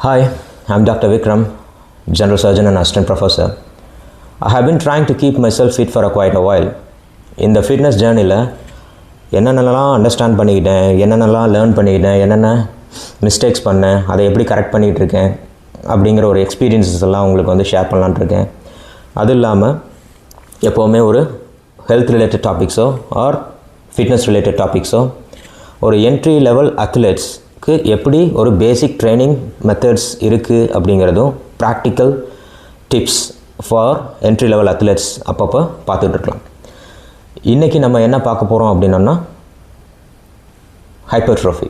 Hi, I'm Dr.Vikram, General Surgeon and Assistant Professor. I have been trying to keep myself fit for quite a while. In the fitness journey, என்னென்னலாம் understand பண்ணிக்கிட்டேன், என்னென்னலாம் learn பண்ணிக்கிட்டேன், என்னென்ன mistakes பண்ணேன், அதை எப்படி correct பண்ணிகிட்டு இருக்கேன் அப்படிங்கிற ஒரு எக்ஸ்பீரியன்ஸஸ் எல்லாம் உங்களுக்கு வந்து ஷேர் பண்ணலான்ட்டு இருக்கேன். அது இல்லாமல் எப்போவுமே ஒரு ஹெல்த் ரிலேட்டட் டாபிக்ஸோ ஆர் ஃபிட்னஸ் ரிலேட்டட் டாபிக்ஸோ ஒரு என்ட்ரி லெவல் அத்லெட்ஸ்க்கு எப்படி ஒரு பேசிக் ட்ரைனிங் மெத்தட்ஸ் இருக்குது அப்படிங்கிறதும் practical tips for entry level athletes அப்பப்போ பார்த்துட்டு இருக்கலாம். இன்றைக்கி நம்ம என்ன பார்க்க போகிறோம் அப்படின்னா ஹைப்பர்ட்ரோஃபி.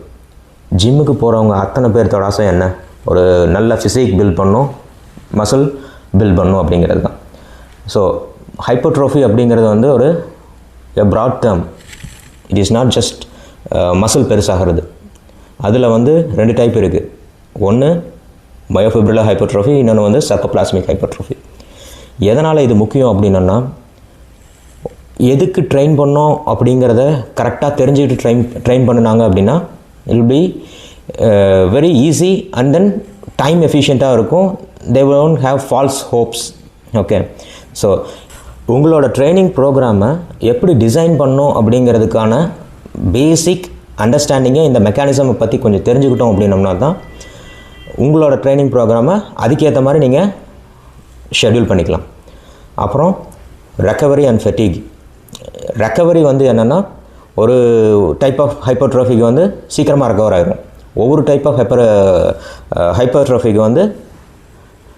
ஜிம்முக்கு போகிறவங்க அத்தனை பேர்த்தோட ஆசை என்ன? ஒரு நல்ல ஃபிசிக் பில்ட் பண்ணணும், மசில் பில்ட் பண்ணணும் அப்படிங்கிறது தான். ஸோ ஹைப்பர்ட்ரோஃபி அப்படிங்கிறது வந்து ஒரு broad term. It is not just muscle பெருசாகிறது. அதில் வந்து 2 டைப் இருக்குது. ஒன்று மயோஃபிப்ரில்லர் ஹைப்பர்ட்ரோஃபி, இன்னொன்று வந்து சர்க்கோபிளாஸ்மிக் ஹைப்பர்ட்ரோஃபி. எதனால் இது முக்கியம் அப்படின்னா, எதுக்கு ட்ரெயின் பண்ணோம் அப்படிங்கிறத கரெக்டாக தெரிஞ்சுக்கிட்டு ட்ரெயின் பண்ணினாங்க அப்படின்னா it will be very easy and then time எஃபிஷியண்ட்டாக இருக்கும். They won't have false hopes. Okay, so உங்களோட ட்ரைனிங் ப்ரோக்ராமை எப்படி டிசைன் பண்ணணும் அப்படிங்கிறதுக்கான பேசிக் அண்டர்ஸ்டாண்டிங்கை இந்த மெக்கானிசமை பற்றி கொஞ்சம் தெரிஞ்சுக்கிட்டோம் அப்படின்னோம்னா தான் உங்களோட ட்ரைனிங் ப்ரோக்ராமை அதுக்கேற்ற மாதிரி நீங்கள் ஷெட்யூல் பண்ணிக்கலாம். அப்புறம் ரெக்கவரி அண்ட் ஃபெட்டிக். ரெக்கவரி வந்து என்னென்னா, ஒரு டைப் ஆஃப் ஹைப்பர்ட்ரோஃபிக்கு வந்து சீக்கிரமாக ரெக்கவர் ஆகிடும். ஒவ்வொரு டைப் ஆஃப் ஹைப்பர்ட்ரோஃபிக்கு வந்து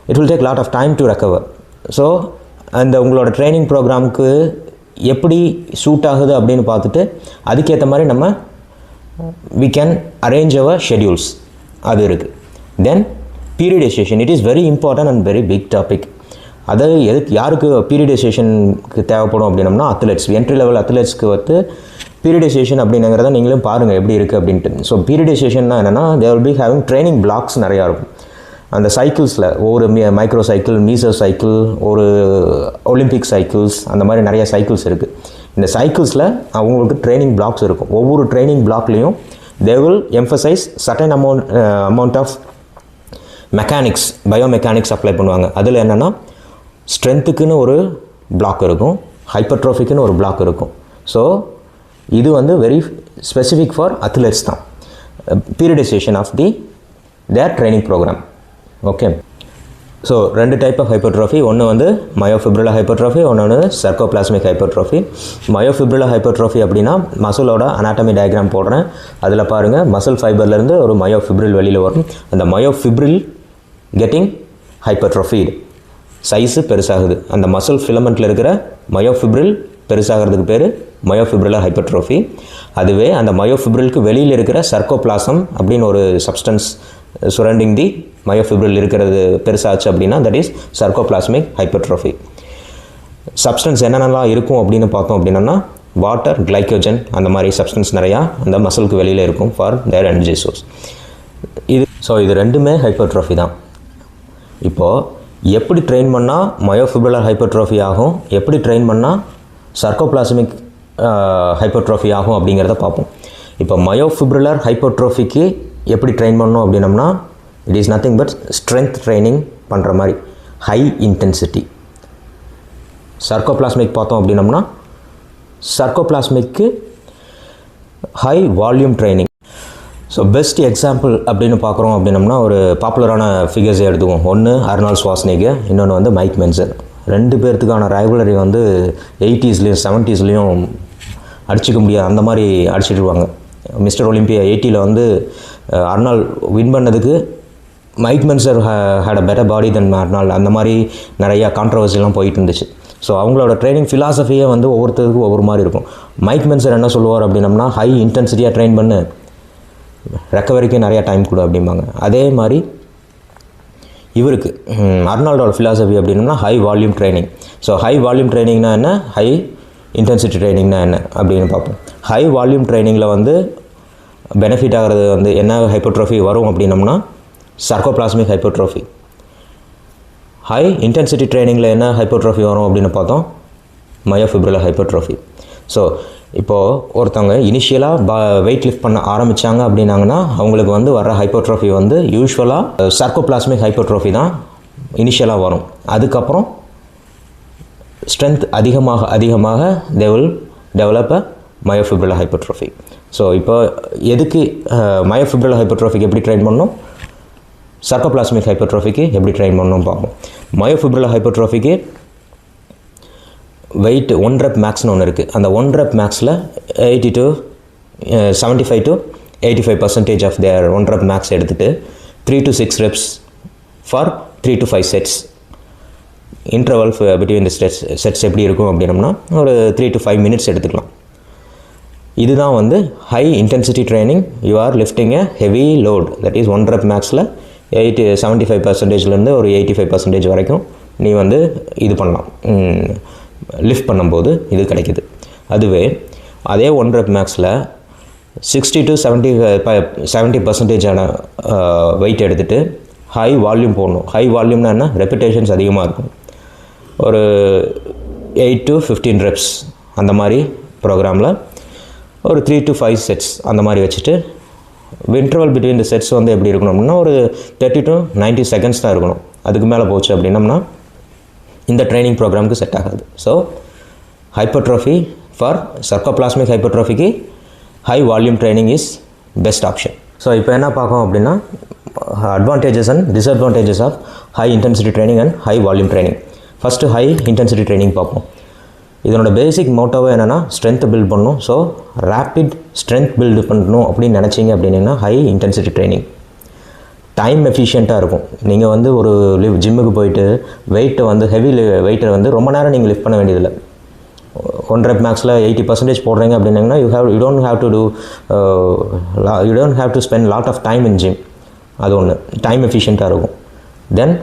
it will take lot of time to recover. So அந்த உங்களோட ட்ரைனிங் ப்ரோக்ராமுக்கு எப்படி சூட் ஆகுது அப்படின்னு பார்த்துட்டு அதுக்கேற்ற மாதிரி நம்ம we can arrange our schedules. அது இருக்குது. Then periodization. It is very important and very big topic. அது யாருக்கு பீரியடைசேஷனுக்கு தேவைப்படும் அப்படின்னம்னா அத்லெட்ஸ், என்ட்ரி லெவல் அத்லெட்ஸ்க்கு வந்து பீரியடைசேஷன் அப்படிங்கிறத நீங்களும் பாருங்கள் எப்படி இருக்குது அப்படின்ட்டு. ஸோ பீரியடைசேஷன்னா என்னென்னா, they will be having training blocks நிறையா இருக்கும். அந்த சைக்கிள்ஸில் ஒவ்வொரு மைக்ரோ சைக்கிள், மீசோ சைக்கிள், ஒரு ஒலிம்பிக் சைக்கிள்ஸ், அந்த மாதிரி நிறைய சைக்கிள்ஸ் இருக்குது. இந்த சைக்கிள்ஸில் அவங்களுக்கு ட்ரைனிங் பிளாக்ஸ் இருக்கும். ஒவ்வொரு ட்ரைனிங் பிளாக்லேயும் they will emphasize certain amount of mechanics, biomechanics apply பண்ணுவாங்க. அதில் என்னென்னா, ஸ்ட்ரென்த்துக்குன்னு ஒரு பிளாக் இருக்கும், ஹைப்பர்ட்ரோஃபிக்குன்னு ஒரு பிளாக் இருக்கும். ஸோ இது வந்து வெரி ஸ்பெசிஃபிக் ஃபார் அத்லெட்ஸ் தான். Periodisation of their training programme. Okay, so 2 type of hypertrophy. ஒன்று வந்து மயோஃபிப்ரில்லர் ஹைப்பர்ட்ரோஃபி, ஒன்று வந்து சர்க்கோபிளாஸ்மிக் ஹைப்பர்ட்ரோஃபி. மயோஃபிப்ரில்லர் ஹைப்பர்ட்ரோஃபி அப்படின்னா மசிலோட அனாட்டமி டயக்ராம் போடுறேன், அதில் பாருங்கள் மசில் ஃபைபர்லேருந்து ஒரு மயோஃபிப்ரில் வெளியில் வரும். அந்த மயோஃபிப்ரில் கெட்டிங் ஹைப்பர்ட்ரோஃபீடு, சைஸு பெருசாகுது. அந்த மசில் ஃபிலமெண்ட்டில் இருக்கிற மயோஃபிப்ரில் பெருசாகிறதுக்கு பேர் மயோஃபிப்ரில்லர் ஹைப்பர்ட்ரோஃபி. அதுவே அந்த மயோஃபிப்ரிலுக்கு வெளியில் இருக்கிற சர்க்கோபிளாசம் அப்படின்னு ஒரு சப்ஸ்டன்ஸ் சுரண்டிங் தி மயோஃபிப்ரில் இருக்கிறது பெருசாச்சு அப்படின்னா தட் இஸ் சர்க்கோபிளாஸ்மிக் ஹைப்பர்ட்ரோஃபி. சப்ஸ்டன்ஸ் என்னென்னலாம் இருக்கும் அப்படின்னு பார்த்தோம் அப்படின்னா, வாட்டர், கிளைக்கோஜன், அந்த மாதிரி சப்ஸ்டன்ஸ் நிறையா அந்த மசிலுக்கு வெளியில் இருக்கும் ஃபார் தேர் எனர்ஜி சோர்ஸ். இது ரெண்டுமே ஹைப்பர்ட்ரோஃபி தான். இப்போது எப்படி ட்ரெயின் பண்ணால் மயோஃபிப்ரில்லர் ஹைப்பர்ட்ரோஃபி ஆகும், எப்படி ட்ரெயின் பண்ணால் சர்க்கோபிளாஸ்மிக் ஹைப்பர்ட்ரோஃபி ஆகும் அப்படிங்கிறத பார்ப்போம். இப்போ மயோஃபிப்ரில்லர் ஹைப்பர்ட்ரோஃபிக்கு எப்படி ட்ரெயின் பண்ணணும் அப்படின்னம்னா, it is nothing but strength training பண்ணுற மாதிரி ஹை இன்டென்சிட்டி. சர்க்கோபிளாஸ்மிக் பார்த்தோம் அப்படின்னம்னா, சர்க்கோபிளாஸ்மிக்கு high volume training. So best example அப்படின்னு பார்க்குறோம் அப்படின்னம்னா, ஒரு பாப்புலரான ஃபிகர்ஸை எடுத்துக்குவோம். ஒன்று அர்னால்ட் ஷ்வார்ஸ்நெகர், இன்னொன்று வந்து மைக் மென்சர். 2 பேர்த்துக்கான ரைவலரி வந்து 80ஸ்லேயும் 70ஸ்லேயும் அடிச்சிக்க முடியாது, அந்த மாதிரி அடிச்சிட்ருவாங்க. மிஸ்டர் ஒலிம்பியா 80ல் வந்து அர்னால்ட் வின் பண்ணதுக்கு Mike Mentzer had a better body then Arnold, அந்த மாதிரி நிறையா கான்ட்ரவர்சிலாம் போயிட்டு இருந்துச்சு. ஸோ அவங்களோட ட்ரைனிங் ஃபிலாசபியே வந்து ஒவ்வொருத்தருக்கும் ஒவ்வொரு மாதிரி இருக்கும். மைக் மென்சர் என்ன சொல்லுவார் அப்படின்னம்னா, ஹை இன்டென்சிட்டியாக ட்ரெயின் பண்ணு, ரெக்கவரிக்கு நிறையா டைம் கொடு அப்படிம்பாங்க. அதே மாதிரி இவருக்கு அர்னால்டோட ஃபிலாசபி அப்படின்னா high volume training. So high volume ட்ரைனிங்னா என்ன, ஹை இன்டென்சிட்டி ட்ரைனிங்னா என்ன அப்படின்னு பார்ப்போம். ஹை வால்யூம் ட்ரைனிங்கில் வந்து பெனிஃபிட் ஆகிறது வந்து என்ன ஹைப்பர்ட்ரோஃபி வரும் அப்படின்னம்னா, சர்க்கோபிளாஸ்மிக் ஹைப்பர்ட்ரோஃபி. ஹை இன்டென்சிட்டி ட்ரைனிங்கில் என்ன ஹைப்பர்ட்ரோஃபி வரும் அப்படின்னு பார்த்தோம், மயோஃபிப்ரில்லர் ஹைப்பர்ட்ரோஃபி. ஸோ இப்போது ஒருத்தவங்க இனிஷியலாக வெயிட் லிஃப்ட் பண்ண ஆரம்பித்தாங்க அப்படின்னாங்கன்னா அவங்களுக்கு வந்து வர ஹைப்பர்ட்ரோஃபி வந்து யூஸ்வலாக சர்க்கோபிளாஸ்மிக் ஹைப்பர்ட்ரோஃபி தான் இனிஷியலாக வரும். அதுக்கப்புறம் ஸ்ட்ரென்த் அதிகமாக they will develop a myofibrillar hypertrophy. So இப்போ எதுக்கு myofibrillar hypertrophyக்கு எப்படி ட்ரெயின் பண்ணணும், சர்க்கோபிளாஸ்மிக் ஹைப்பர்ட்ரோஃபிக்கு எப்படி ட்ரெயின் பண்ணணும் பார்ப்போம். myofibrillar hypertrophyக்கு வெயிட் 1 rep மேக்ஸ்னு ஒன்று இருக்குது. அந்த 1 rep மேக்ஸில் 75 to 85% of their 1 rep max எடுத்துகிட்டு 3 to 6 reps ஃபார் 3 to 5 sets. Interval between the sets எப்படி இருக்கும் அப்படின்னம்னா ஒரு 3 to 5 minutes எடுத்துக்கலாம். இதுதான் வந்து high intensity training. You are lifting a heavy load, that is 1 rep மேக்ஸில் 75%லேருந்து ஒரு 85% வரைக்கும் நீ வந்து இது பண்ணலாம், லிஃப்ட் பண்ணும்போது இது கிடைக்கிது. அதுவே அதே 1 rep மேக்ஸில் 60 to 70% வெயிட் எடுத்துகிட்டு ஹை வால்யூம் போடணும். ஹை வால்யூம்னா என்ன, ரெப்பிட்டேஷன்ஸ் அதிகமாக இருக்கும். ஒரு 8 to 15 reps அந்த மாதிரி ப்ரோக்ராமில் ஒரு 3 to 5 sets அந்த மாதிரி வச்சுட்டு இன்டர்வல் பிட்வீன் த செட்ஸ் வந்து எப்படி இருக்கணும் அப்படின்னா ஒரு 30 to 90 seconds தான் இருக்கணும். அதுக்கு மேலே போச்சு அப்படின்னம்னா இந்த ட்ரைனிங் ப்ரோக்ராமுக்கு செட் ஆகாது. ஸோ ஹைப்பர்ட்ரோஃபி ஃபார் சர்க்கோபிளாஸ்மிக் ஹைப்பர்ட்ரோஃபிக்கு high volume training is best option. So இப்போ என்ன பார்க்கோம் அப்படின்னா advantages and disadvantages of high intensity training and high volume training. First high intensity training பார்ப்போம். இதனோட பேசிக் மோட்டோவே என்னென்னா ஸ்ட்ரென்த்தை பில்ட் பண்ணணும். ஸோ ரேப்பிட் ஸ்ட்ரென்த் பில்டு பண்ணணும் அப்படின்னு நினச்சிங்க அப்படின்னா ஹை இன்டென்சிட்டி ட்ரைனிங் டைம் எஃபிஷியண்ட்டாக இருக்கும். நீங்கள் வந்து ஒரு ஜிம்முக்கு போயிட்டு வெயிட்டை வந்து ஹெவி வெயிட்டை வந்து ரொம்ப நேரம் நீங்கள் லிஃப்ட் பண்ண வேண்டியதில்லை. 1 rep மேக்ஸில் 80% போடுறீங்க அப்படின்னா you don't have to spend lot of time in gym. அது ஒன்று டைம் எஃபிஷியண்ட்டாக இருக்கும். தென்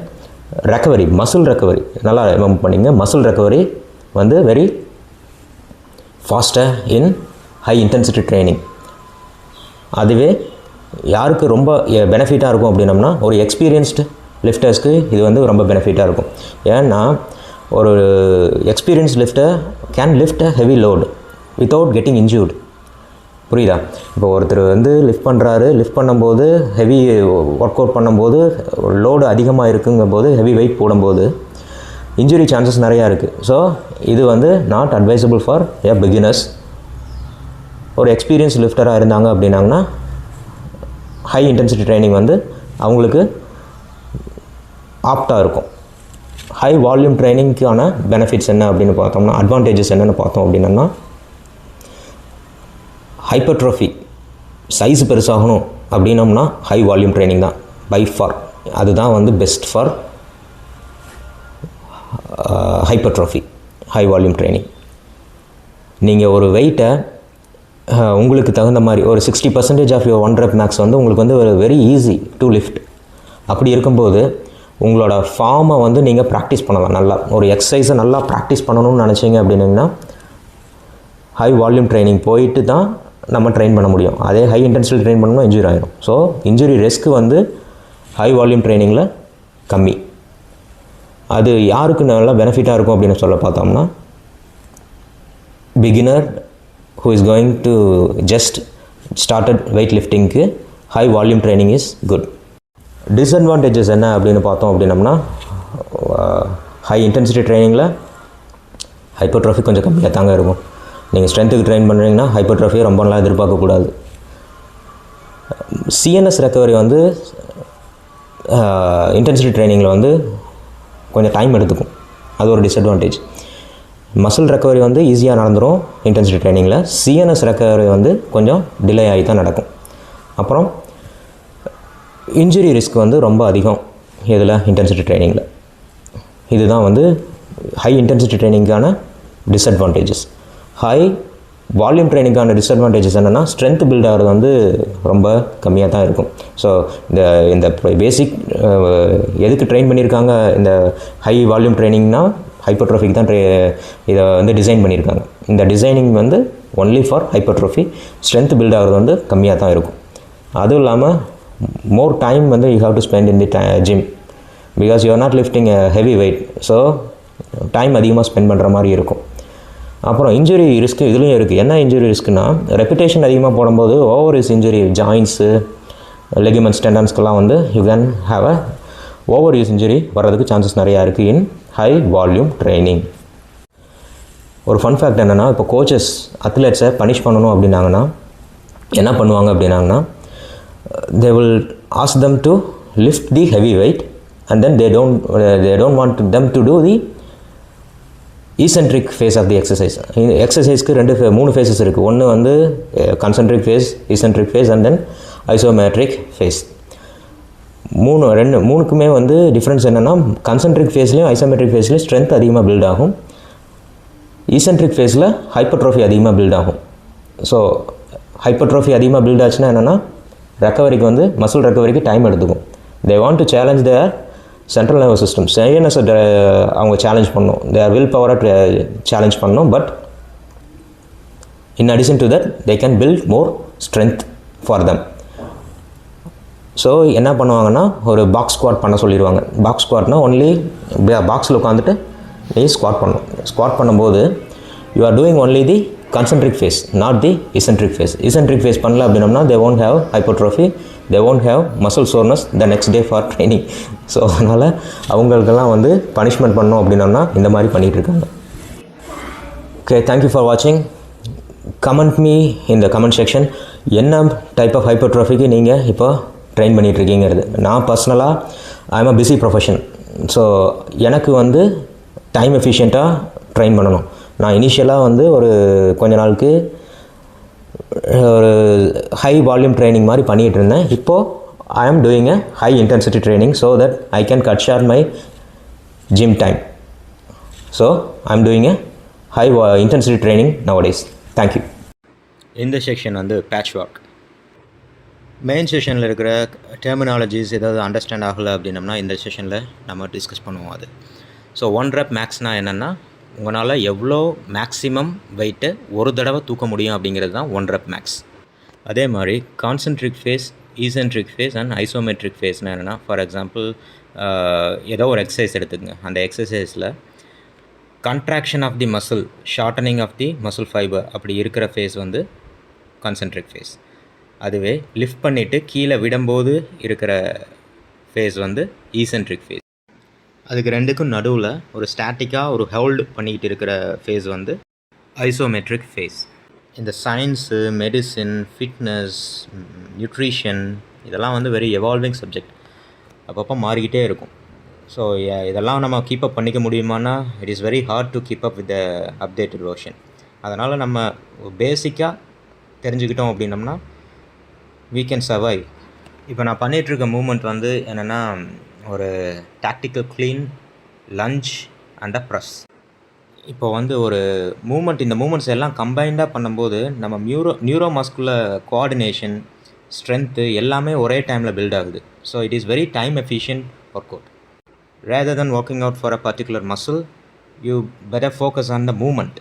ரெக்கவரி, மசில் ரெக்கவரி நல்லா ரிமெம்பர் பண்ணிங்க. மசில் ரெக்கவரி வந்து வெரி ஃபாஸ்ட்டாக இன் ஹை இன்டென்சிட்டி ட்ரைனிங். அதுவே யாருக்கு ரொம்ப பெனிஃபிட்டாக இருக்கும் அப்படின்னம்னா ஒரு எக்ஸ்பீரியன்ஸ்டு லிஃப்டர்ஸ்க்கு இது வந்து ரொம்ப பெனிஃபிட்டாக இருக்கும். ஏன்னா ஒரு experience lift her can lift a heavy load without getting injured. புரியுதா? இப்போ ஒருத்தர் வந்து லிஃப்ட் பண்ணுறாரு, லிஃப்ட் பண்ணும்போது ஹெவி ஒர்க் அவுட் பண்ணும்போது லோடு அதிகமாக இருக்குங்கும்போது ஹெவி வெயிட் போடும்போது இன்ஜுரி சான்சஸ் நிறையா இருக்குது. ஸோ இது வந்து not advisable for a beginners. ஒரு எக்ஸ்பீரியன்ஸ் லிஃப்டராக இருந்தாங்க அப்படின்னாங்கன்னா ஹை இன்டென்சிட்டி ட்ரைனிங் வந்து அவங்களுக்கு ஆப்டாக இருக்கும். ஹை வால்யூம் ட்ரைனிங்க்கான பெனிஃபிட்ஸ் என்ன அப்படின்னு பார்த்தோம்னா, அட்வான்டேஜஸ் என்னென்னு பார்த்தோம் அப்படின்னா ஹைப்பர்ட்ரோஃபி சைஸ் பெருசாகணும் அப்படின்னோம்னா ஹை வால்யூம் ட்ரைனிங் தான் பை ஃபார். அதுதான் வந்து பெஸ்ட் ஃபார் ஹைப்பர்ட்ரோஃபி, ஹை வால்யூம் ட்ரைனிங். நீங்கள் ஒரு வெயிட்டை உங்களுக்கு தகுந்த மாதிரி ஒரு 60% ஆஃப் யுவர் 1 rep மேக்ஸ் வந்து உங்களுக்கு வந்து ஒரு வெரி ஈஸி டு லிஃப்ட். அப்படி இருக்கும்போது உங்களோட ஃபார்மை வந்து நீங்கள் ப்ராக்டிஸ் பண்ணலாம். நல்லா ஒரு எக்ஸசைஸை நல்லா ப்ராக்டிஸ் பண்ணணும்னு நினச்சிங்க அப்படின்னா ஹை வால்யூம் ட்ரைனிங் போயிட்டு தான் நம்ம ட்ரெயின் பண்ண முடியும். அதே ஹை இன்டென்சிட்டி ட்ரெயின் பண்ணணும்னா இன்ஜுரி ஆகிடும். ஸோ இன்ஜுரி ரிஸ்க் வந்து ஹை வால்யூம் ட்ரைனிங்கில் கம்மி. அது யாருக்கு நல்லா பெனிஃபிட்டாக இருக்கும் அப்படின்னு சொல்ல பார்த்தோம்னா beginner who is going to just started weight liftingக்கு high volume training is good. Disadvantages என்ன அப்படின்னு பார்த்தோம் அப்படின்னம்னா ஹை இன்டென்சிட்டி ட்ரைனிங்கில் ஹைப்பர்ட்ரோஃபி கொஞ்சம் கம்மியாக தாங்க இருக்கும். நீங்கள் ஸ்ட்ரென்த்துக்கு ட்ரெயின் பண்ணுறீங்கன்னா ஹைப்பர்ட்ரோஃபியை ரொம்ப நாளாக எதிர்பார்க்கக்கூடாது. சிஎன்எஸ் ரெக்கவரி வந்து இன்டென்சிட்டி ட்ரைனிங்கில் வந்து கொஞ்சம் டைம் எடுத்துக்கும். அது ஒரு டிஸ்அட்வான்டேஜ். மசில் ரெக்கவரி வந்து ஈஸியாக நடந்துடும் இன்டென்சிட்டி ட்ரைனிங்கில். சிஎன்எஸ் ரெக்கவரி வந்து கொஞ்சம் டிலே ஆகி தான் நடக்கும். அப்புறம் இன்ஜுரி ரிஸ்க் வந்து ரொம்ப அதிகம் இதில் இன்டென்சிட்டி ட்ரைனிங்கில். இதுதான் வந்து ஹை இன்டென்சிட்டி ட்ரைனிங்கான டிஸ்அட்வான்டேஜஸ். ஹை வால்யூம் ட்ரைனிங்கான டிஸ்அட்வான்டேஜஸ் என்னென்னா ஸ்ட்ரென்த் பில்ட் ஆகிறது வந்து ரொம்ப கம்மியாக தான் இருக்கும். ஸோ இந்த பேசிக் எதுக்கு ட்ரெயின் பண்ணியிருக்காங்க இந்த ஹை வால்யூம் ட்ரைனிங்னா ஹைப்பர்ட்ரோஃபிக்கு தான் இதை வந்து டிசைன் பண்ணியிருக்காங்க. இந்த டிசைனிங் வந்து only for hypertrophy. Strength build ஆகிறது வந்து கம்மியாக தான் இருக்கும். அதுவும் இல்லாமல் மோர் டைம் வந்து you have to spend in the gym because you are not lifting heavy weight. So time அதிகமாக ஸ்பெண்ட் பண்ணுற மாதிரி இருக்கும். அப்புறம் இன்ஜுரி ரிஸ்க்கு இதுலேயும் இருக்குது. என்ன இன்ஜுரி ரிஸ்க்குனா, ரெப்பிட்டேஷன் அதிகமாக போடும்போது over use injury, joints, ligaments, டெண்டன்ஸ்க்கெல்லாம் வந்து you can have a over use injury வர்றதுக்கு சான்சஸ் நிறையா இருக்குது இன் ஹை வால்யூம் ட்ரைனிங். ஒரு ஃபன் ஃபேக்ட் என்னென்னா, இப்போ கோச்சஸ் அத்லெட்ஸை பனிஷ் பண்ணணும் அப்படின்னாங்கன்னா என்ன பண்ணுவாங்க அப்படின்னாங்கன்னா, they will ask them to lift the heavy weight and then they don't want them to do the eccentric phase of the exercise. எக்ஸசைஸ்க்கு 3 ஃபேஸஸ் இருக்குது. ஒன்று வந்து concentric phase, eccentric phase and then isometric phase. மூணுக்குமே வந்து difference என்னென்னா, கன்சென்ட்ரிக் ஃபேஸ்லேயும் isometric ஃபேஸ்லேயும் strength அதிகமாக build ஆகும், ஈசென்ட்ரிக் ஃபேஸில் hypertrophy அதிகமாக பில்ட் ஆகும். ஸோ ஹைப்பர்ட்ரோஃபி அதிகமாக பில்ட் ஆச்சுன்னா என்னென்னா, ரெக்கவரிக்கு வந்து மசில் ரெக்கவரிக்கு டைம் எடுத்துக்கும். They want to challenge their central nervous system, சைனஸை அவங்க சேலஞ்ச் பண்ணணும், தேர் வில் பவரை சேலஞ்ச் பண்ணணும். But in addition to that they can build more strength for them. So என்ன பண்ணுவாங்கன்னா, ஒரு பாக்ஸ் ஸ்குவாட் பண்ண சொல்லிடுவாங்க. பாக்ஸ் ஸ்குவாட்னா ஒன்லி பாக்ஸில் உட்காந்துட்டு நீ ஸ்குவாட் பண்ணணும். ஸ்குவாட் பண்ணும்போது you are doing only the concentric phase, not the eccentric phase. Eccentric phase பண்ணல அப்படின்னா they won't have hypertrophy, they won't have muscle soreness the next day for training. So அதனால் அவங்களுக்கெல்லாம் வந்து பனிஷ்மெண்ட் பண்ணோம் அப்படின்னா இந்த மாதிரி பண்ணிகிட்டு இருக்காங்க. ஓகே, தேங்க்யூ ஃபார் வாட்சிங். கமெண்ட் மீ இந்த கமெண்ட் செக்ஷன், என்ன டைப் ஆஃப் ஹைப்பர்ட்ரோஃபிக்கு நீங்கள் இப்போ ட்ரெயின் பண்ணிகிட்ருக்கீங்கிறது. நான் பர்சனலாக I am a busy profession. So எனக்கு வந்து டைம் எஃபிஷியண்ட்டாக ட்ரெயின் பண்ணணும். நான் இனிஷியலாக வந்து ஒரு கொஞ்ச நாளுக்கு ஒரு ஹை வால்யூம் ட்ரைனிங் மாதிரி பண்ணிகிட்டு இருந்தேன். இப்போது I am doing a high intensity training so that I can cut short my gym time. So I am doing a high intensity training nowadays. Thank you. இந்த செக்ஷன் வந்து பேட்ச் ஒர்க். மெயின் செஷனில் இருக்கிற terminologies ஏதாவது understand ஆகலை அப்படின்னம்னா இந்த செஷனில் நம்ம டிஸ்கஸ் பண்ணுவோம். அது ஸோ 1 rep மேக்ஸ்னால் என்னென்னா, உங்களால் எவ்வளோ மேக்ஸிமம் வெயிட்டு ஒரு தடவை தூக்க முடியும் அப்படிங்கிறது தான் 1 rep மேக்ஸ். அதே மாதிரி concentric phase, eccentric phase and isometric ஃபேஸ்னால் என்னென்னா, ஃபார் எக்ஸாம்பிள் ஏதோ ஒரு எக்ஸசைஸ் எடுத்துக்கங்க. அந்த எக்ஸசைஸில் contraction of the muscle, shortening of the muscle fibre அப்படி இருக்கிற ஃபேஸ் வந்து கான்சென்ட்ரிக் ஃபேஸ். அதுவே லிஃப்ட் பண்ணிவிட்டு கீழே விடும்போது இருக்கிற ஃபேஸ் வந்து ஈசென்ட்ரிக் ஃபேஸ். அதுக்கு ரெண்டுக்கும் நடுவில் ஒரு ஸ்டாட்டிக்காக ஒரு ஹோல்டு பண்ணிக்கிட்டு இருக்கிற ஃபேஸ் வந்து ஐசோமெட்ரிக் ஃபேஸ். இந்த சயின்ஸு, மெடிசின், ஃபிட்னஸ், நியூட்ரிஷன் இதெல்லாம் வந்து வெரி எவால்விங் சப்ஜெக்ட். அப்பப்போ மாறிக்கிட்டே இருக்கும். ஸோ இதெல்லாம் நம்ம கீப்பப் பண்ணிக்க முடியுமானா it is very hard to keep up with the updated version. அதனால் நம்ம பேசிக்காக தெரிஞ்சுக்கிட்டோம் அப்படின்னம்னா we can survive. இப்போ நான் பண்ணிகிட்ருக்க மூமெண்ட் வந்து என்னென்னா, ஒரு tactical clean, lunch and a press. இப்போ வந்து ஒரு மூமெண்ட், இந்த மூமெண்ட்ஸ் எல்லாம் கம்பைண்டாக பண்ணும்போது நம்ம நியூரோமஸ்குலர் கோஆர்டினேஷன், ஸ்ட்ரென்த்து எல்லாமே ஒரே டைமில் பில்ட் ஆகுது. So it is very time efficient work out. Rather then working out for a particular muscle, you better focus on the moment.